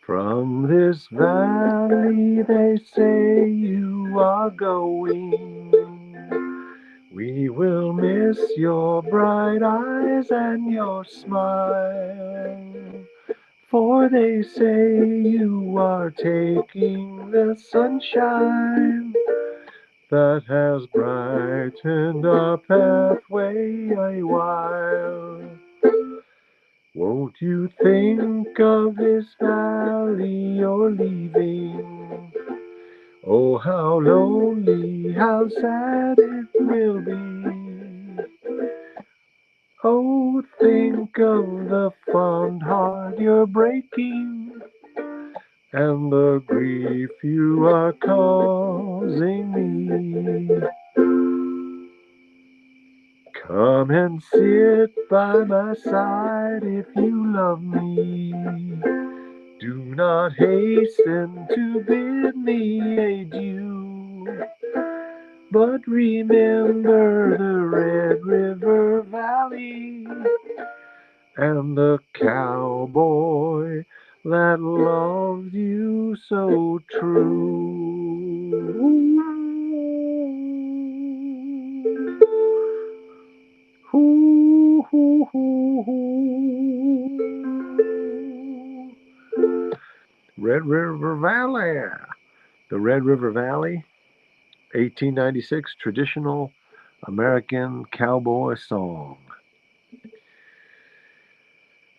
From this valley they say you are going. We will miss your bright eyes and your smile. For they say you are taking the sunshine that has brightened our pathway a while. Won't you think of this valley you're leaving? Oh, how lonely, how sad it will be. Oh, think of the fond heart you're breaking and the grief you are causing me. Come and sit by my side if you love me. Do not hasten to bid me adieu, but remember the Red River Valley and the cowboy that loves you so true. Hoo, hoo, hoo, hoo. Red River Valley. The Red River Valley, 1896 traditional American cowboy song.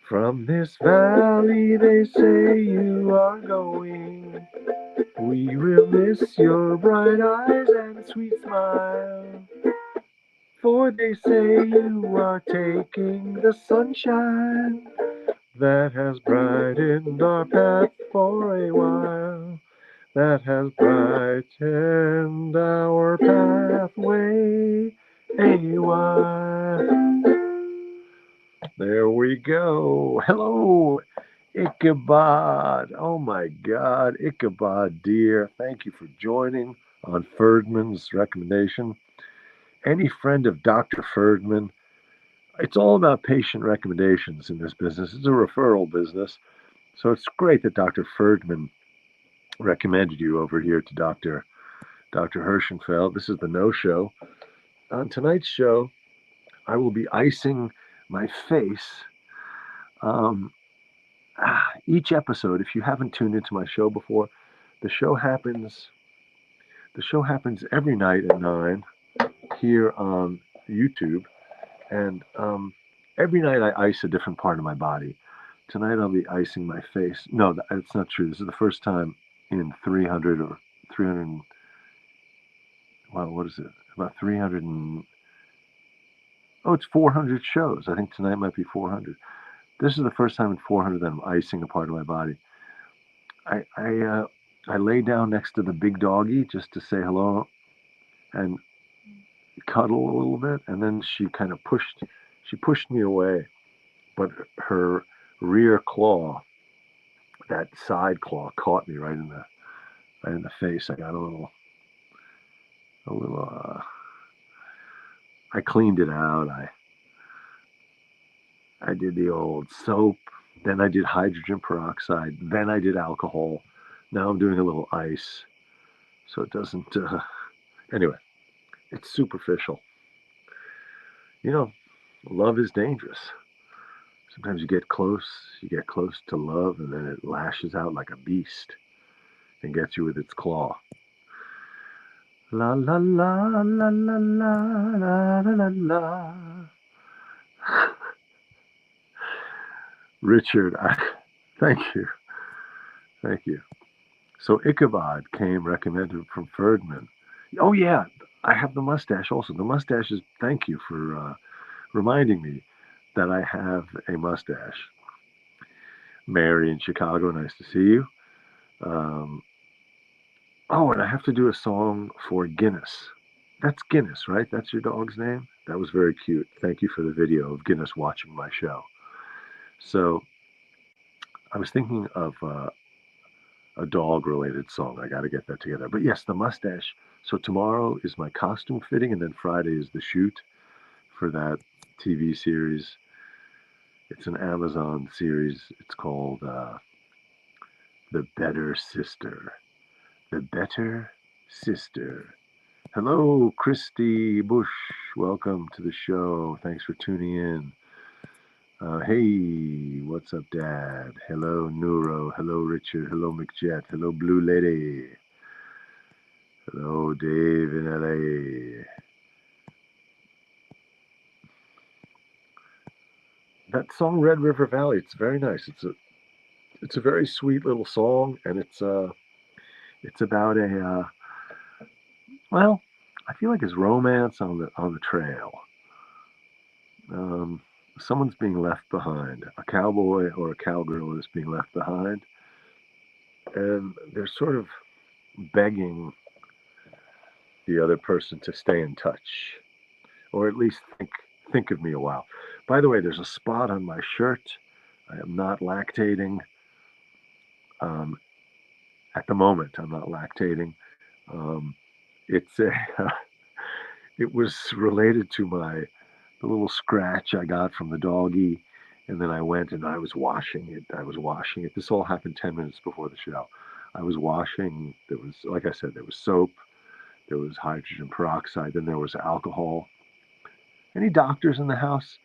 From this valley they say you are going. We will miss your bright eyes and sweet smile. For they say you are taking the sunshine that has brightened our path for a while. That has brightened our pathway a while. There we go. Hello, Ichabod. Oh my God, Ichabod, dear. Thank you for joining on Ferdman's recommendation. Any friend of Dr. Ferdman, it's all about patient recommendations in this business. It's a referral business. So it's great that Dr. Ferdman recommended you over here to Dr. Hirschenfeld. This is the nosho. On tonight's show, I will be icing my face. Um, each episode, if you haven't tuned into my show before, the show happens. The show happens every night at 9 here on YouTube, and every night I ice a different part of my body. Tonight I'll be icing my face. No, that's not true. This is the first time in 300 or 300. Well, what is it? About 300 and oh, it's 400 shows. I think tonight might be 400. This is the first time in 400 that I'm icing a part of my body. I lay down next to the big doggy just to say hello and cuddle a little bit, and then she kind of pushed me away, but her rear claw, that side claw, caught me right in the face. I got a little. I cleaned it out. I did the old soap, then I did hydrogen peroxide, then I did alcohol. Now I'm doing a little ice, so it doesn't. Anyway, it's superficial. You know, love is dangerous. Sometimes you get close to love, and then it lashes out like a beast and gets you with its claw. La la la la la la la la la la. Richard, thank you, thank you. So Ichabod came recommended from Ferdman. Oh yeah, I have the mustache also. The mustache is. Thank you for reminding me that I have a mustache. Mary in Chicago, nice to see you. Um, oh, and I have to do a song for Guinness. That's Guinness, right? That's your dog's name? That was very cute. Thank you for the video of Guinness watching my show. So I was thinking of a dog related song. I got to get that together. But yes, the mustache. So tomorrow is my costume fitting, and then Friday is the shoot for that TV series. It's an Amazon series. It's called the better sister. The better sister. Hello, Christy Bush. Welcome to the show. Thanks for tuning in. Hey, what's up, Dad? Hello, Neuro. Hello, Richard. Hello, McJet. Hello, Blue Lady. Hello, Dave in LA. That song, Red River Valley, it's very nice. It's a very sweet little song, and it's about well, I feel like it's romance on the trail. Um, Someone's being left behind. A cowboy or a cowgirl is being left behind, and they're sort of begging the other person to stay in touch, or at least think of me a while. By the way, there's a spot on my shirt. I am not lactating. Um, at the moment, I'm not lactating. Um, it's a it was related to the little scratch I got from the doggy, and then I went and I was washing it. I was washing it. This all happened 10 minutes before the show. I was washing. There was, like I said, there was soap, there was hydrogen peroxide, then there was alcohol. Any doctors in the house?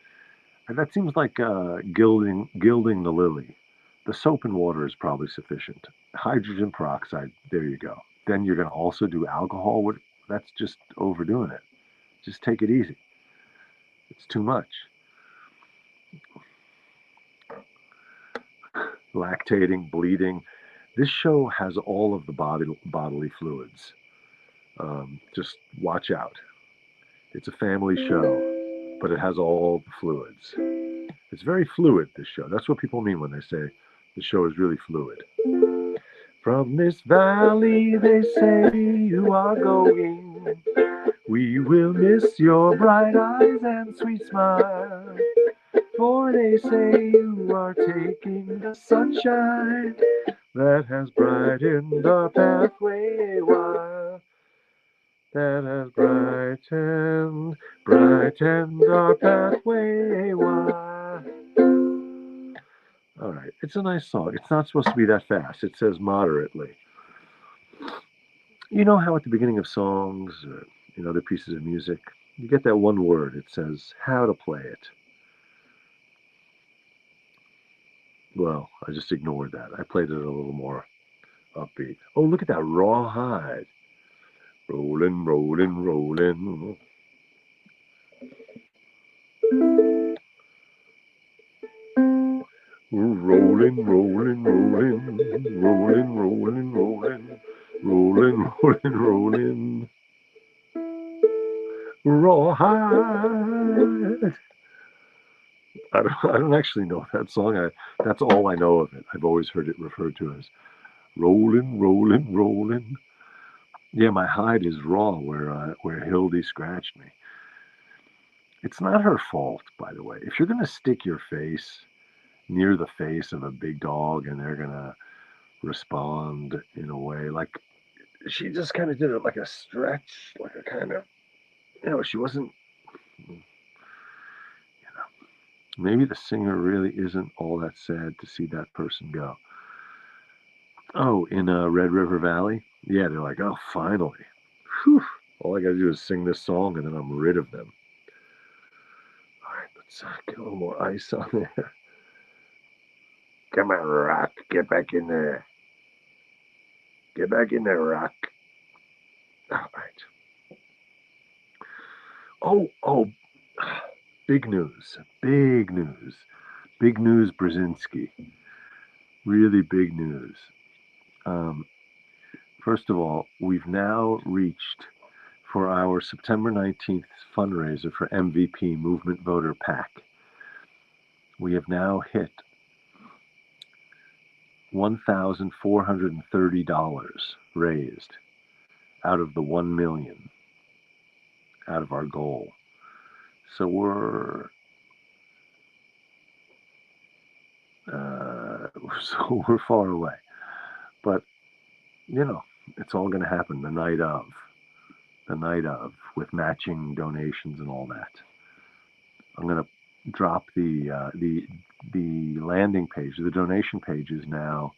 That seems like gilding the lily. The soap and water is probably sufficient. Hydrogen peroxide, there you go. Then you're going to also do alcohol. That's just overdoing it. Just take it easy. It's too much. Lactating, bleeding. This show has all of the bodily fluids. Just watch out. It's a family show, but it has all the fluids. It's very fluid, this show. That's what people mean when they say the show is really fluid. From this valley, they say you are going. We will miss your bright eyes and sweet smile. For they say you are taking the sunshine that has brightened our pathway a while. That has brightened our pathway a while. All right, it's a nice song. It's not supposed to be that fast. It says moderately. You know how at the beginning of songs, in other pieces of music, you get that one word. It says how to play it. Well, I just ignored that. I played it a little more upbeat. Oh, look at that rawhide. Rolling, rolling, rolling. Rolling, rolling, rolling. Rolling, rolling, rolling. Rolling, rolling, rolling. Rawhide. I don't actually know that song. That's all I know of it. I've always heard it referred to as rolling, rolling, rolling. Yeah, my hide is raw where Hildy scratched me. It's not her fault, by the way. If you're gonna stick your face near the face of a big dog and they're gonna respond in a way like she just kind of did it like a stretch, like a kind of, she wasn't, maybe the singer really isn't all that sad to see that person go. Oh, in Red River Valley? Yeah, they're like, oh, finally. Whew. All I got to do is sing this song and then I'm rid of them. All right, let's get a little more ice on there. Come on, Rock. Get back in there. Get back in there, Rock. All right. Oh, big news. Big news. Big news, Brzezinski. Really big news. First of all, we've now reached for our September 19th fundraiser for MVP Movement Voter PAC. We have now hit $1,430 raised out of the 1 million, out of our goal. So we're far away, but it's all going to happen the night of, with matching donations and all that. I'm going to drop the landing page. The donation page is now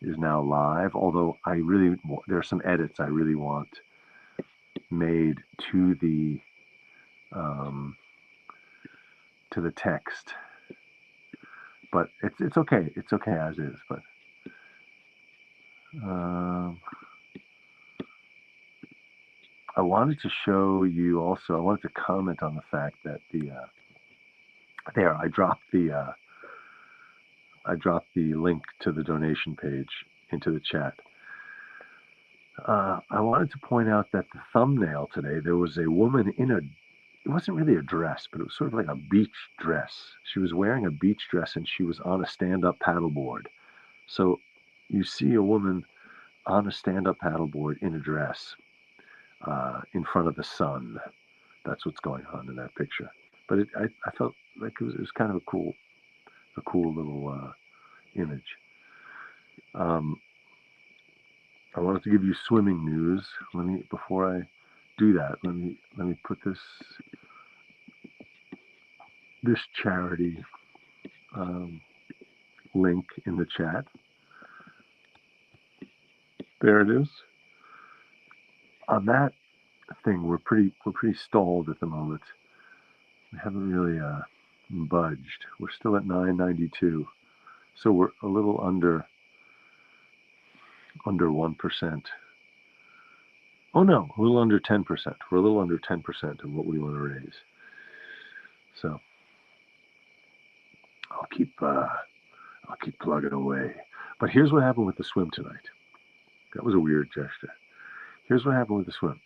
is now live, although there are some edits I really want made to the text, but it's okay. It's okay as is. But I wanted to show you also. I wanted to comment on the fact that I dropped the link to the donation page into the chat. I wanted to point out that the thumbnail today, there was a woman it wasn't really a dress, but it was sort of like a beach dress. She was wearing a beach dress and she was on a stand-up paddleboard. So you see a woman on a stand-up paddleboard in a dress in front of the sun. That's what's going on in that picture. But I felt like it was kind of a cool little image. I wanted to give you swimming news. Before I do that, let me put this charity link in the chat. There it is. On that thing, we're pretty stalled at the moment. We haven't really budged. We're still at 992, so we're a little under 1%. Oh no, a little under 10%. We're a little under 10% of what we want to raise. So I'll keep plugging away. But here's what happened with the swim tonight. That was a weird gesture. Here's what happened with the swim.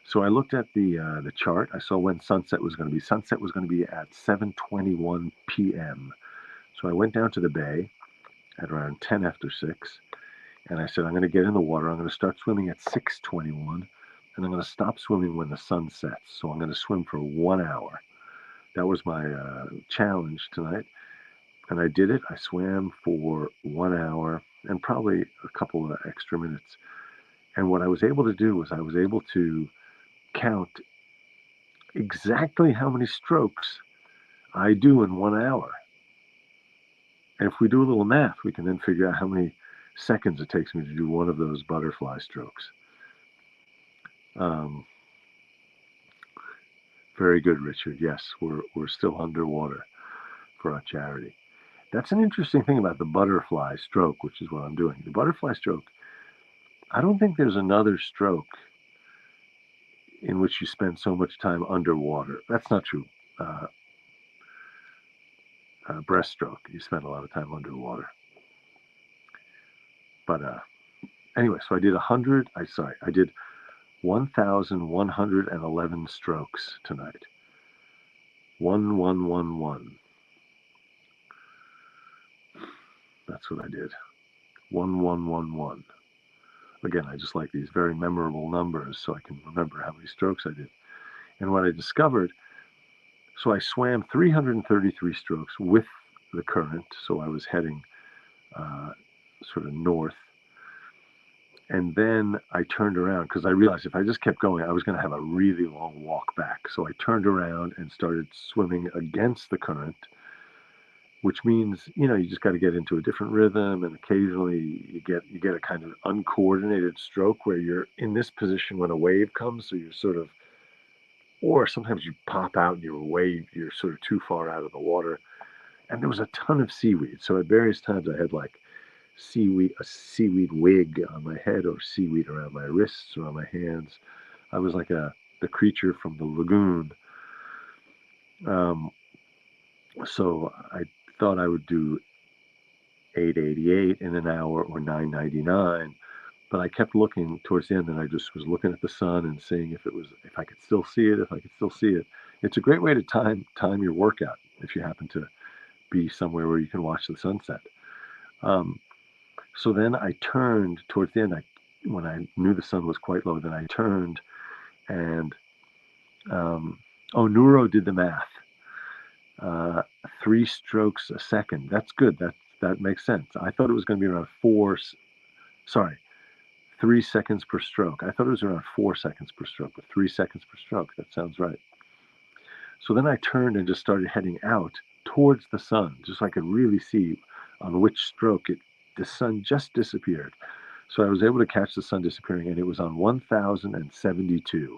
So I looked at the chart. I saw when sunset was going to be. Sunset was going to be at 7:21 p.m. So I went down to the bay at around 10 after 6, and I said, I'm going to get in the water. I'm going to start swimming at 6:21, and I'm going to stop swimming when the sun sets. So I'm going to swim for 1 hour. That was my challenge tonight, and I did it. I swam for 1 hour and probably a couple of extra minutes. And what I was able to do was I was able to count exactly how many strokes I do in 1 hour. And if we do a little math, we can then figure out how many seconds it takes me to do one of those butterfly strokes. Very good, Richard. Yes, we're still underwater for our charity. That's an interesting thing about the butterfly stroke, which is what I'm doing. The butterfly stroke, I don't think there's another stroke in which you spend so much time underwater. That's not true. Breaststroke, you spend a lot of time underwater. But anyway, so I did 1,111 strokes tonight. 1111. That's what I did. 1111. Again, I just like these very memorable numbers so I can remember how many strokes I did. And what I discovered, so I swam 333 strokes with the current, so I was heading sort of north. And then I turned around because I realized if I just kept going, I was going to have a really long walk back. So I turned around and started swimming against the current, which means, you just got to get into a different rhythm. And occasionally you get a kind of uncoordinated stroke where you're in this position when a wave comes. So you're sort of, or sometimes you pop out and you're sort of too far out of the water. And there was a ton of seaweed. So at various times I had like a seaweed wig on my head or seaweed around my wrists or on my hands. I was like the creature from the lagoon. So I thought I would do 888 in an hour or 999, but I kept looking towards the end, and I just was looking at the sun and seeing if I could still see it. It's a great way to time your workout if you happen to be somewhere where you can watch the sunset. So then I turned towards the end. When I knew the sun was quite low, then I turned and Neuro did the math. 3 strokes a second. That's good. That makes sense. I thought it was going to be around 3 seconds per stroke. I thought it was around 4 seconds per stroke, but 3 seconds per stroke. That sounds right. So then I turned and just started heading out towards the sun, just so I could really see on which stroke it the sun just disappeared. So I was able to catch the sun disappearing, and it was on 1072.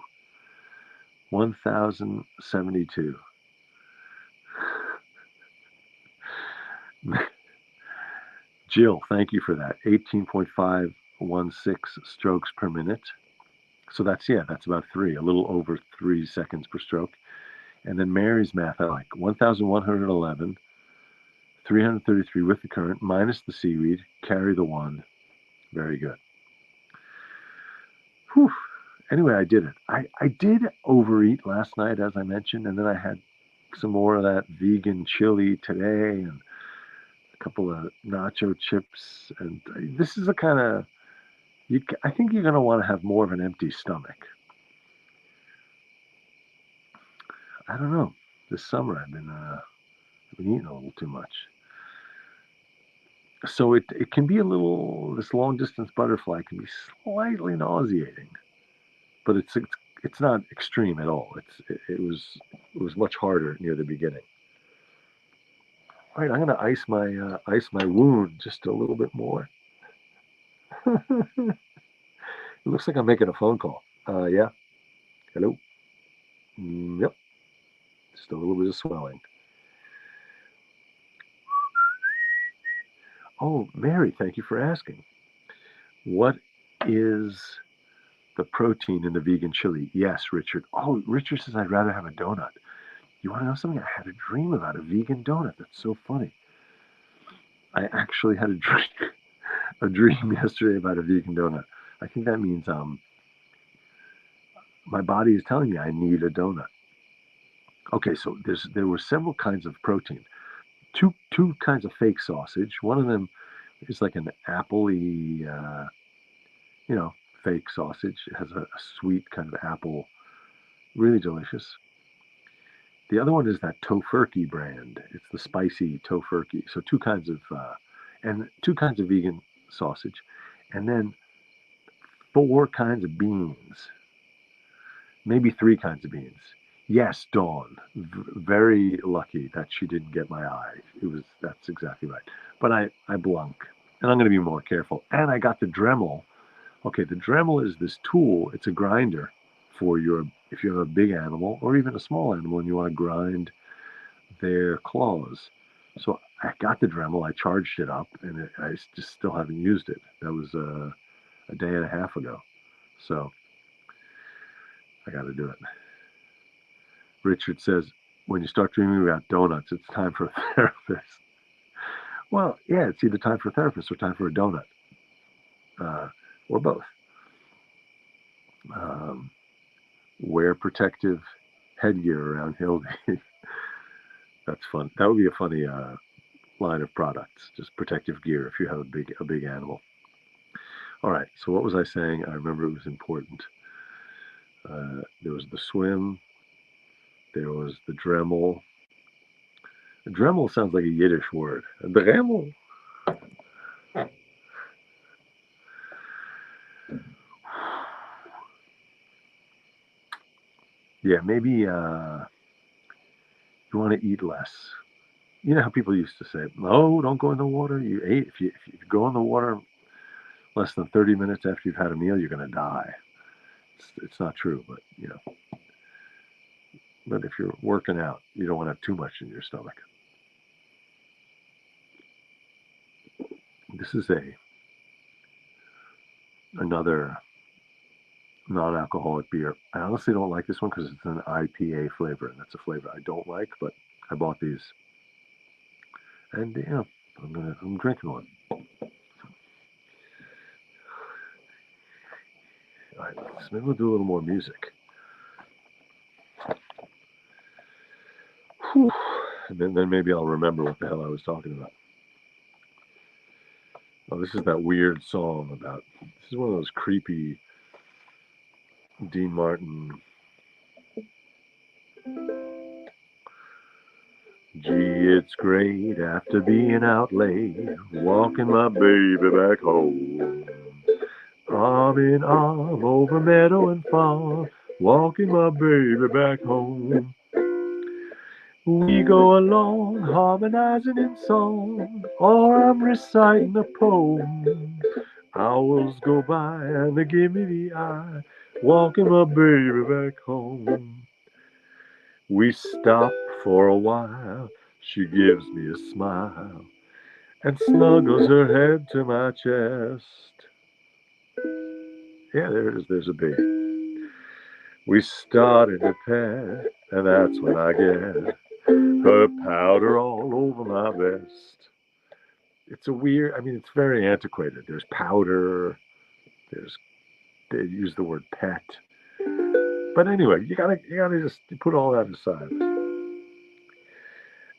1072. Jill, thank you for that. 18.516 strokes per minute. So that's about three, a little over 3 seconds per stroke. And then Mary's math, I like 1,111, 333 with the current, minus the seaweed, carry the one. Very good. Whew. Anyway, I did it. I did overeat last night, as I mentioned, and then I had some more of that vegan chili today and a couple of nacho chips. And this is a kind of, I think you're going to want to have more of an empty stomach. I don't know. This summer I've been eating a little too much. So it can be a little, this long distance butterfly can be slightly nauseating, but it's not extreme at all. It was much harder near the beginning. All right, I'm gonna ice my wound just a little bit more. It looks like I'm making a phone call. Yeah. Hello. Yep. Just a little bit of swelling. Oh, Mary, thank you for asking. What is the protein in the vegan chili? Yes, Richard. Oh, Richard says I'd rather have a donut. You want to know something? I had a dream about a vegan donut. That's so funny. I actually had a dream yesterday about a vegan donut. I think that means my body is telling me I need a donut. Okay, so there were several kinds of protein. Two kinds of fake sausage. One of them is like an apple-y, fake sausage. It has a sweet kind of apple, really delicious. The other one is that Tofurkey brand. It's the spicy Tofurkey. So two kinds of vegan sausage, and then 4 kinds of beans, maybe 3 kinds of beans. Yes, Dawn. Very lucky that she didn't get my eye. That's exactly right. But I blunk, and I'm going to be more careful. And I got the Dremel. Okay, the Dremel is this tool. It's a grinder for if you have a big animal or even a small animal and you want to grind their claws. So I got the Dremel. I charged it up, and I just still haven't used it. That was a day and a half ago. So I got to do it. Richard says, when you start dreaming about donuts, it's time for a therapist. Well, yeah, it's either time for a therapist or time for a donut, or both. Wear protective headgear around Hildy. That's fun. That would be a funny line of products. Just protective gear if you have a big animal. All right. So what was I saying? I remember it was important. There was the swim. There was the Dremel. The Dremel sounds like a Yiddish word. Dremel. Yeah, maybe you want to eat less. You know how people used to say, "No, don't go in the water." If you go in the water less than 30 minutes after you've had a meal, you're going to die. It's not true, but But if you're working out, you don't want to have too much in your stomach. This is another non-alcoholic beer. I honestly don't like this one because it's an IPA flavor, and that's a flavor I don't like. But I bought these, and I'm drinking one. All right, so maybe we'll do a little more music. Whew. And then maybe I'll remember what the hell I was talking about. Oh, this is that weird song about. This is one of those creepy Dean Martin. Gee, it's great after being out late, walking my baby back home. Arm in arm over meadow and farm, walking my baby back home. We go along, harmonizing in song, or I'm reciting a poem. Hours go by and they give me the eye, walking my baby back home. We stop for a while, she gives me a smile and snuggles her head to my chest. Yeah, there it is, there's a bee. We started a pair, and that's when I get her powder all over my vest. It's a weird, I mean, it's very antiquated. There's powder, there's, they use the word pet. But anyway, you gotta just put all that aside.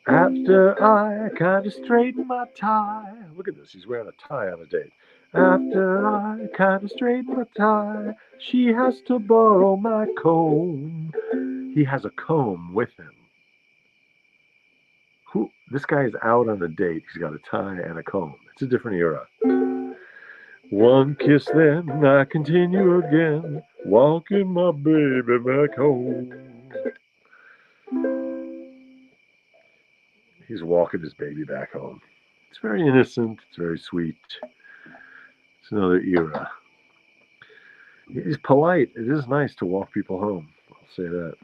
After I kind of straighten my tie, look at this, he's wearing a tie on a date. After I kind of straighten my tie, she has to borrow my comb. He has a comb with him. Who? This guy is out on a date. He's got a tie and a comb. It's a different era. One kiss, then I continue again, walking my baby back home. He's walking his baby back home. It's very innocent. It's very sweet. It's another era. He's polite. It is nice to walk people home. I'll say that.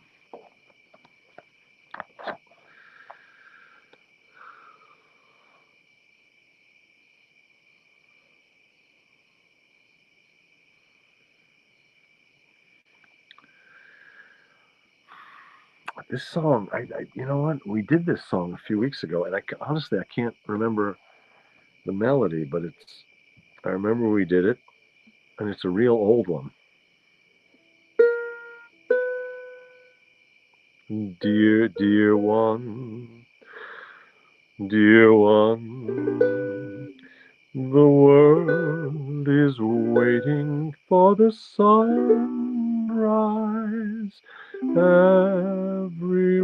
This song, you know what? We did this song a few weeks ago, and honestly I can't remember the melody, but I remember we did it, and it's a real old one. Dear, dear one, the world is waiting for the sunrise. Every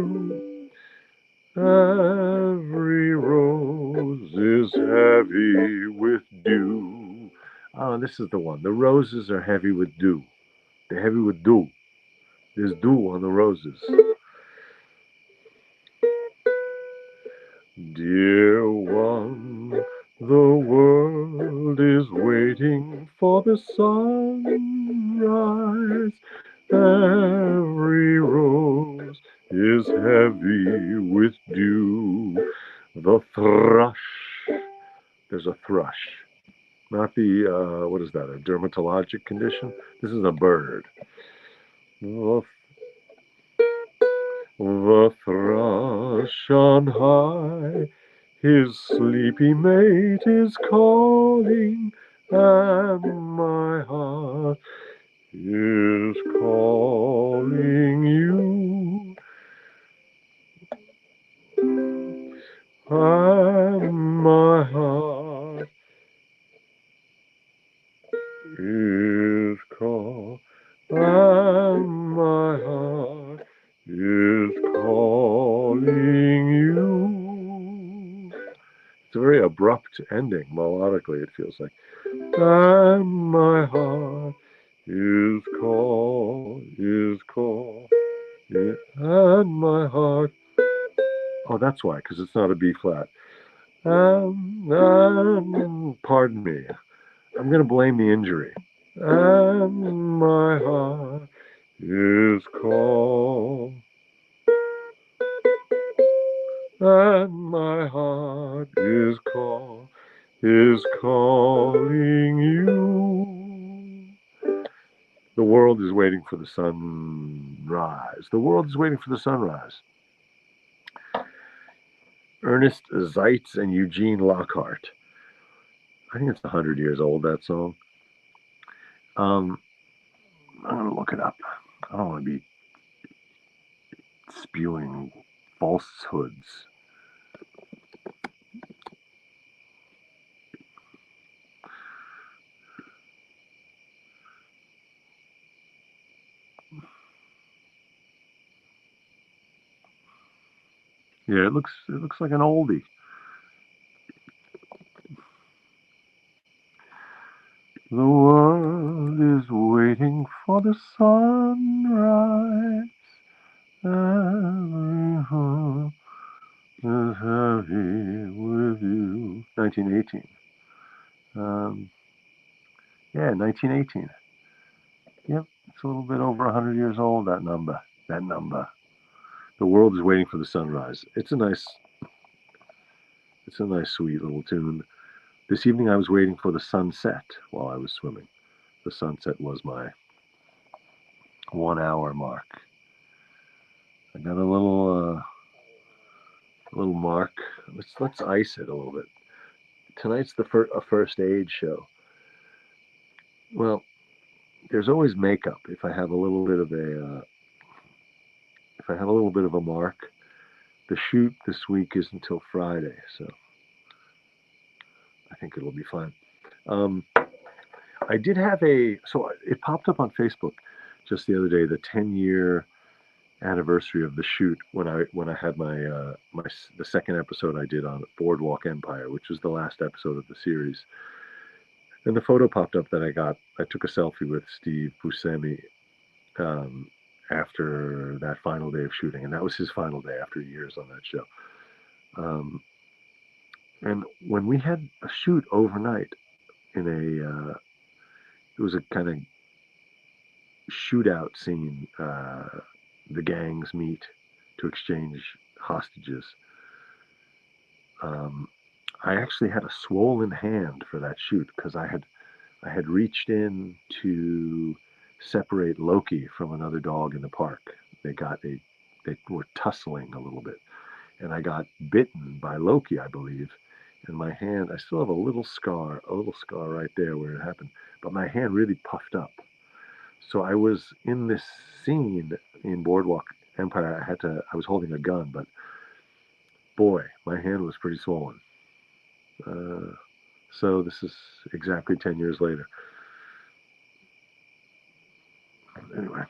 every rose is heavy with dew. Oh, this is the one. The roses are heavy with dew. They're heavy with dew. There's dew on the roses. Dear one, the world is waiting for the sunrise. Every rose is heavy with dew. The thrush, there's a thrush. Not the, what is that, a dermatologic condition? This is a bird. The The thrush on high, his sleepy mate is calling, and my heart is calling you. And my heart is calling, and my heart is calling you. It's a very abrupt ending, melodically, it feels like. And my heart and my heart. Oh, that's why, because it's not a B flat. Pardon me. I'm going to blame the injury. And my heart is call. And my heart is calling you. The world is waiting for the sunrise. The world is waiting for the sunrise. Ernest Zeitz and Eugene Lockhart. I think it's 100 years old, that song. I'm going to look it up. I don't want to be spewing falsehoods. Yeah, it looks like an oldie. The world is waiting for the sunrise. 1918. Yeah, 1918. Yep, it's a little bit over 100 years old, that number. That number. The world is waiting for the sunrise. It's a nice, sweet little tune. This evening I was waiting for the sunset while I was swimming. The sunset was my 1 hour mark. I got a little mark. Let's ice it a little bit. Tonight's a first aid show. Well, there's always makeup. If I have a little bit of a mark, the shoot this week is until Friday, so I think it'll be fine. I did have so it popped up on Facebook just the other day, the 10-year anniversary of the shoot when I had the second episode I did on Boardwalk Empire, which was the last episode of the series. And the photo popped up that I took a selfie with Steve Buscemi after that final day of shooting, and that was his final day after years on that show. And when we had a shoot overnight it was a kind of shootout scene. The gangs meet to exchange hostages. I actually had a swollen hand for that shoot because I had reached in to separate Loki from another dog in the park. They were tussling a little bit, and I got bitten by Loki, I believe. And my hand, I still have a little scar right there where it happened, but my hand really puffed up. So I was in this scene in Boardwalk Empire. I was holding a gun, but boy, my hand was pretty swollen. So this is exactly 10 years later. Anyway.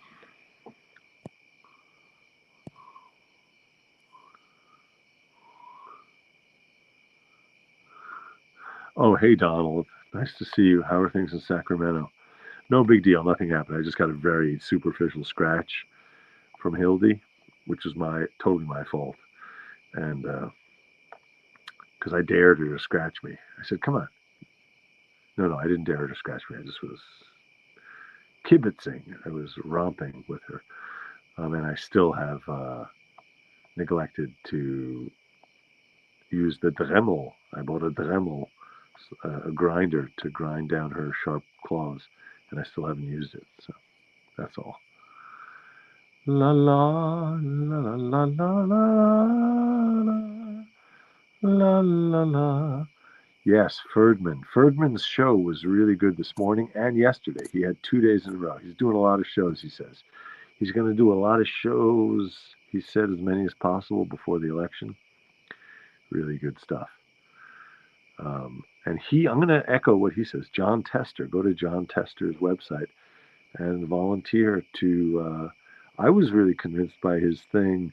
Oh, hey, Donald. Nice to see you. How are things in Sacramento? No big deal. Nothing happened. I just got a very superficial scratch from Hildy, which was totally my fault. And because I dared her to scratch me. I said, come on. No, I didn't dare her to scratch me. I just was kibitzing. I was romping with her. And I still have neglected to use the Dremel. I bought a Dremel, a grinder to grind down her sharp claws, and I still haven't used it. So that's all. La la la la la la la la la. Yes, Ferdman. Ferdman's show was really good this morning and yesterday. He had 2 days in a row. He's doing a lot of shows, he says. He's going to do a lot of shows, he said, as many as possible before the election. Really good stuff. And I'm going to echo what he says. John Tester, go to John Tester's website and volunteer to. I was really convinced by his thing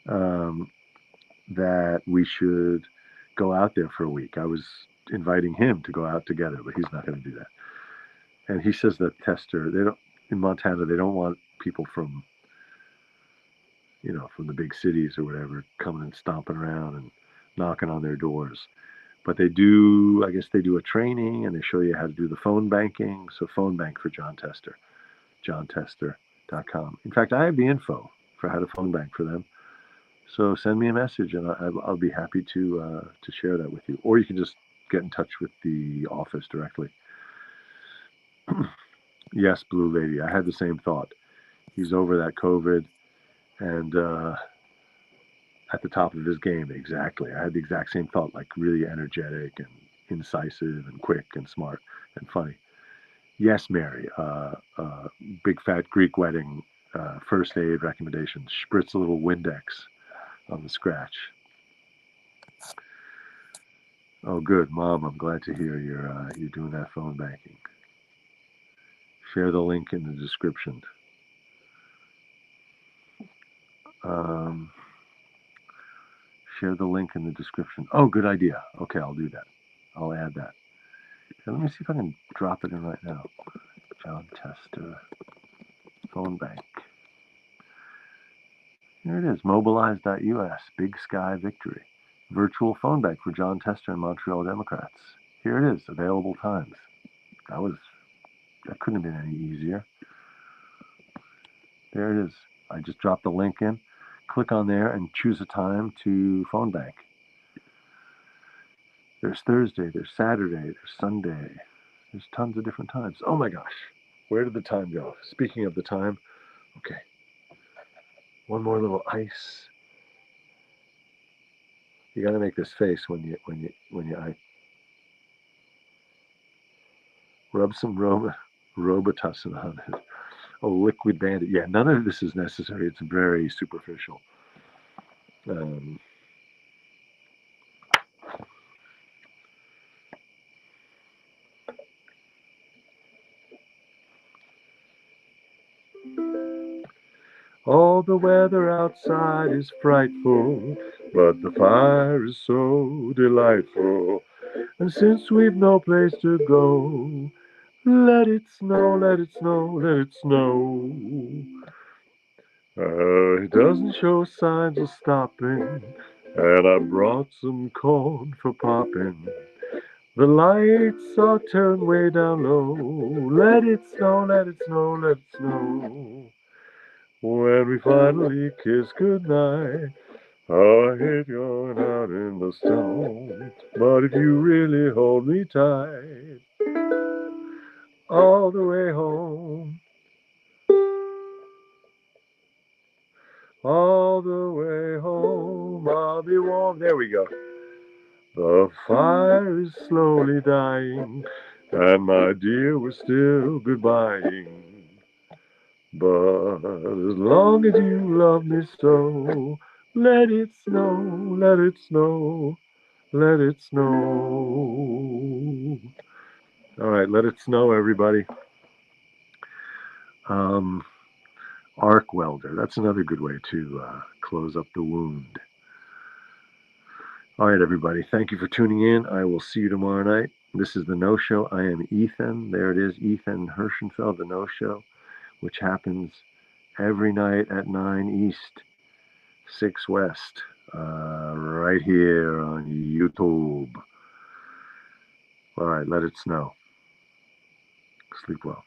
that we should go out there for a week. I was inviting him to go out together, but he's not going to do that. And he says that Tester, in Montana, they don't want people from the big cities or whatever coming and stomping around and knocking on their doors. But I guess they do a training and they show you how to do the phone banking. So phone bank for John Tester, johntester.com. In fact, I have the info for how to phone bank for them. So send me a message and I'll be happy to share that with you. Or you can just get in touch with the office directly. Yes, Blue Lady, I had the same thought. He's over that COVID and at the top of his game. Exactly. I had the exact same thought, like really energetic and incisive and quick and smart and funny. Yes, Mary. Big fat Greek wedding, first aid recommendations. Spritz a little Windex on the scratch. Oh, good, Mom. I'm glad to hear you're doing that phone banking. Share the link in the description. Share the link in the description. Oh, good idea. Okay, I'll do that. I'll add that. Let me see if I can drop it in right now. John Tester phone bank. Here it is, mobilize.us, Big Sky Victory. virtual phone bank for John Tester and Montreal Democrats. Here it is, available times. That couldn't have been any easier. There it is. I just dropped the link in. Click on there and choose a time to phone bank. There's Thursday, there's Saturday, there's Sunday. There's tons of different times. Oh my gosh. Where did the time go? Speaking of the time, okay. One more little ice. You got to make this face when you rub some Robitussin on it. Oh, liquid bandit. Yeah, none of this is necessary. It's very superficial. All the weather outside is frightful, but the fire is so delightful. And since we've no place to go, let it snow, let it snow, let it snow. It doesn't show signs of stopping, and I brought some corn for popping. The lights are turned way down low. Let it snow, let it snow, let it snow. When we finally kiss goodnight, oh, I hate going out in the snow. But if you really hold me tight, all the way home, all the way home, I'll be warm. There we go. The fire is slowly dying, and my dear, we're still goodbying. But as long as you love me so, let it snow, let it snow, let it snow. All right, let it snow, everybody. Arc welder. That's another good way to close up the wound. All right, everybody. Thank you for tuning in. I will see you tomorrow night. This is the nosho. I am Ethan. There it is, Ethan Hirschenfeld, the nosho, which happens every night at 9 East, 6 West, right here on YouTube. All right, let it snow. Sleep well.